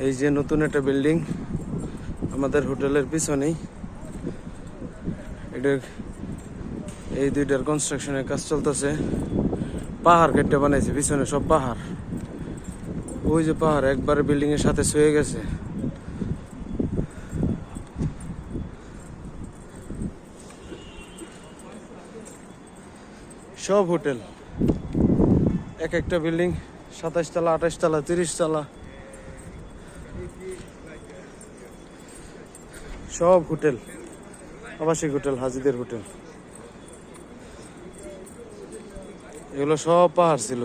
এই যে নতুন একটা বিল্ডিং আমাদের হোটেলের পিছনেই, এটা এই দুইটার কনস্ট্রাকশনের কাজ চলতেছে। পাহাড় কেটে বানাইছে, পিছনে সব পাহাড়। ওই যে পাহাড় একবারে বিল্ডিং এর সাথে ছুঁয়ে গেছে। সব হোটেল, এক একটা বিল্ডিং 27 তলা, 28 তলা, 30 তলা, সব হোটেল, আবাসিক হোটেল, হাজিদের হোটেল। এগুলো সব পাহাড় ছিল।